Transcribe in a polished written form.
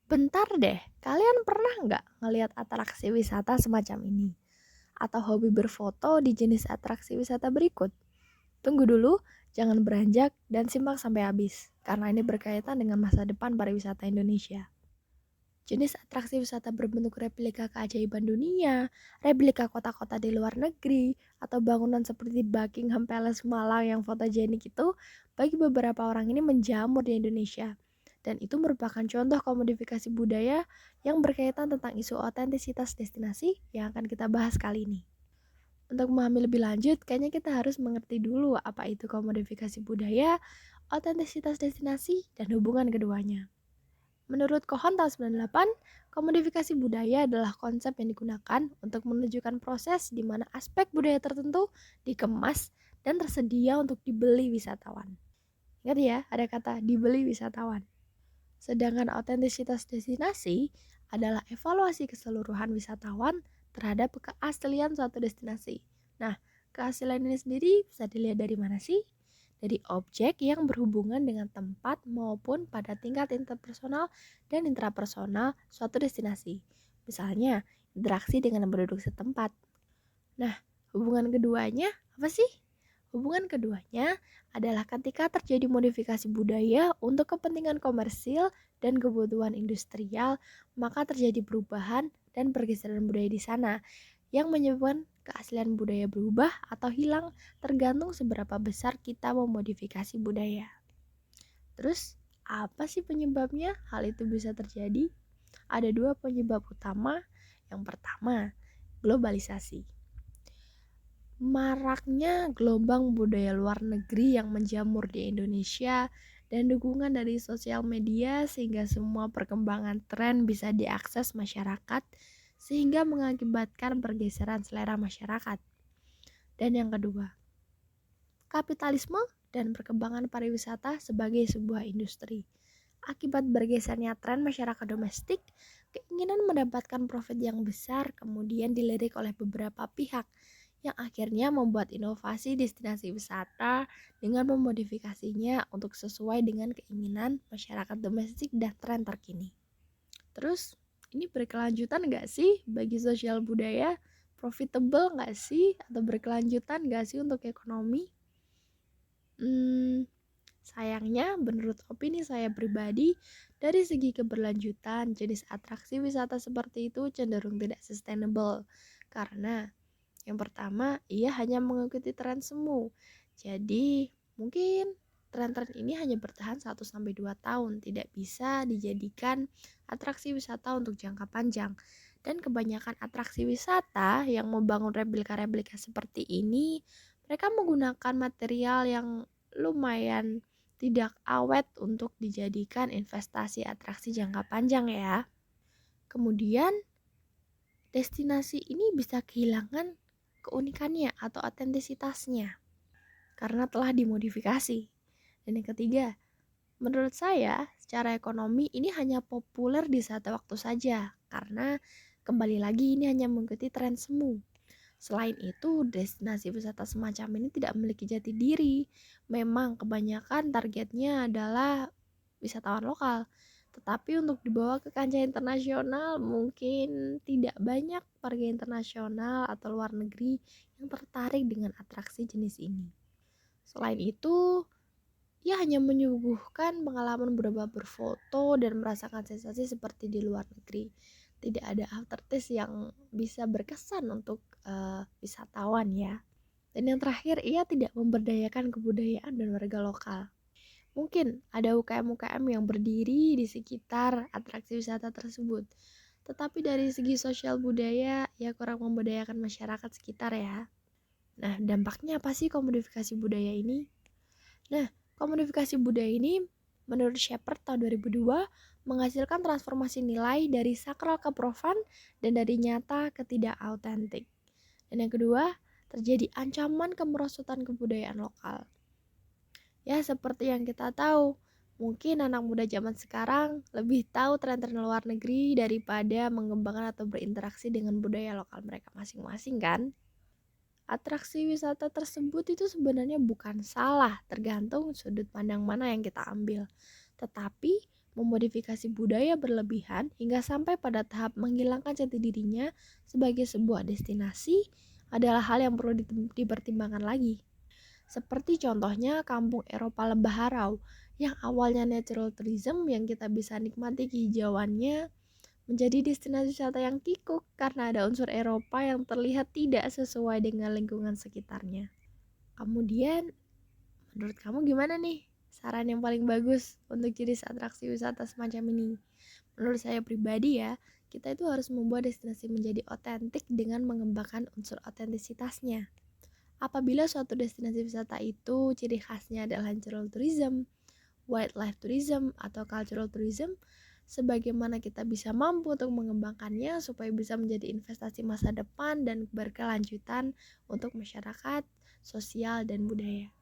Bentar deh, kalian pernah nggak ngelihat atraksi wisata semacam ini? Atau hobi berfoto di jenis atraksi wisata berikut? Tunggu dulu, jangan beranjak dan simak sampai habis, karena ini berkaitan dengan masa depan pariwisata Indonesia. Jenis atraksi wisata berbentuk replika keajaiban dunia, replika kota-kota di luar negeri, atau bangunan seperti Buckingham Palace Malang yang fotogenik itu, bagi beberapa orang ini menjamur di Indonesia. Dan itu merupakan contoh komodifikasi budaya yang berkaitan tentang isu otentisitas destinasi yang akan kita bahas kali ini. Untuk memahami lebih lanjut, kayaknya kita harus mengerti dulu apa itu komodifikasi budaya, otentisitas destinasi, dan hubungan keduanya. Menurut Kohon tahun 98, komodifikasi budaya adalah konsep yang digunakan untuk menunjukkan proses di mana aspek budaya tertentu dikemas dan tersedia untuk dibeli wisatawan. Ingat ya, ada kata dibeli wisatawan. Sedangkan otentisitas destinasi adalah evaluasi keseluruhan wisatawan terhadap keaslian suatu destinasi. Nah, keaslian ini sendiri bisa dilihat dari mana sih? Dari objek yang berhubungan dengan tempat maupun pada tingkat interpersonal dan intrapersonal suatu destinasi. Misalnya, interaksi dengan penduduk setempat. Nah, hubungan keduanya apa sih? Hubungan keduanya adalah ketika terjadi modifikasi budaya untuk kepentingan komersil dan kebutuhan industrial, maka terjadi perubahan dan pergeseran budaya di sana yang menyebabkan keaslian budaya berubah atau hilang tergantung seberapa besar kita memodifikasi budaya. Terus, apa sih penyebabnya hal itu bisa terjadi? Ada dua penyebab utama. Yang pertama, globalisasi. Maraknya gelombang budaya luar negeri yang menjamur di Indonesia dan dukungan dari sosial media sehingga semua perkembangan tren bisa diakses masyarakat sehingga mengakibatkan pergeseran selera masyarakat. Dan yang kedua, kapitalisme dan perkembangan pariwisata sebagai sebuah industri. Akibat bergesernya tren masyarakat domestik, keinginan mendapatkan profit yang besar kemudian dilirik oleh beberapa pihak yang akhirnya membuat inovasi destinasi wisata dengan memodifikasinya untuk sesuai dengan keinginan masyarakat domestik dan tren terkini. Terus, ini berkelanjutan nggak sih bagi sosial budaya? Profitable nggak sih? Atau berkelanjutan nggak sih untuk ekonomi? Sayangnya, menurut opini saya pribadi, dari segi keberlanjutan, jenis atraksi wisata seperti itu cenderung tidak sustainable. Karena yang pertama, ia hanya mengikuti tren semu. Jadi, mungkin tren-tren ini hanya bertahan 1-2 tahun, tidak bisa dijadikan atraksi wisata untuk jangka panjang. Dan kebanyakan atraksi wisata yang membangun replika-replika seperti ini, mereka menggunakan material yang lumayan tidak awet untuk dijadikan investasi atraksi jangka panjang ya. Kemudian, destinasi ini bisa kehilangan keunikannya atau otentisitasnya karena telah dimodifikasi. Dan yang ketiga, menurut saya secara ekonomi ini hanya populer di satu waktu saja karena kembali lagi ini hanya mengikuti tren semu. Selain itu, destinasi wisata semacam ini tidak memiliki jati diri. Memang kebanyakan targetnya adalah wisatawan lokal. Tetapi untuk dibawa ke kancah internasional mungkin tidak banyak warga internasional atau luar negeri yang tertarik dengan atraksi jenis ini. Selain itu, ia hanya menyuguhkan pengalaman berupa berfoto dan merasakan sensasi seperti di luar negeri. Tidak ada aftertaste yang bisa berkesan untuk wisatawan ya. Dan yang terakhir, ia tidak memberdayakan kebudayaan dan warga lokal. Mungkin ada UKM-UKM yang berdiri di sekitar atraksi wisata tersebut. Tetapi dari segi sosial budaya, ia kurang memberdayakan masyarakat sekitar ya. Nah, dampaknya apa sih komodifikasi budaya ini? Nah, komodifikasi budaya ini menurut Shepard tahun 2002 menghasilkan transformasi nilai dari sakral ke profan dan dari nyata ke tidak autentik. Dan yang kedua, terjadi ancaman kemerosotan kebudayaan lokal. Ya, seperti yang kita tahu, mungkin anak muda zaman sekarang lebih tahu tren-tren luar negeri daripada mengembangkan atau berinteraksi dengan budaya lokal mereka masing-masing kan? Atraksi wisata tersebut itu sebenarnya bukan salah, tergantung sudut pandang mana yang kita ambil. Tetapi memodifikasi budaya berlebihan hingga sampai pada tahap menghilangkan jati dirinya sebagai sebuah destinasi adalah hal yang perlu dipertimbangkan lagi. Seperti contohnya kampung Eropa Lembah Harau yang awalnya natural tourism yang kita bisa nikmati kehijauannya menjadi destinasi wisata yang kikuk karena ada unsur Eropa yang terlihat tidak sesuai dengan lingkungan sekitarnya. Kemudian, menurut kamu gimana nih? Saran yang paling bagus untuk jenis atraksi wisata semacam ini? Menurut saya pribadi ya, kita itu harus membuat destinasi menjadi otentik dengan mengembangkan unsur otentisitasnya. Apabila suatu destinasi wisata itu ciri khasnya adalah natural tourism, wildlife tourism, atau cultural tourism, sebagaimana kita bisa mampu untuk mengembangkannya supaya bisa menjadi investasi masa depan dan berkelanjutan untuk masyarakat, sosial, dan budaya.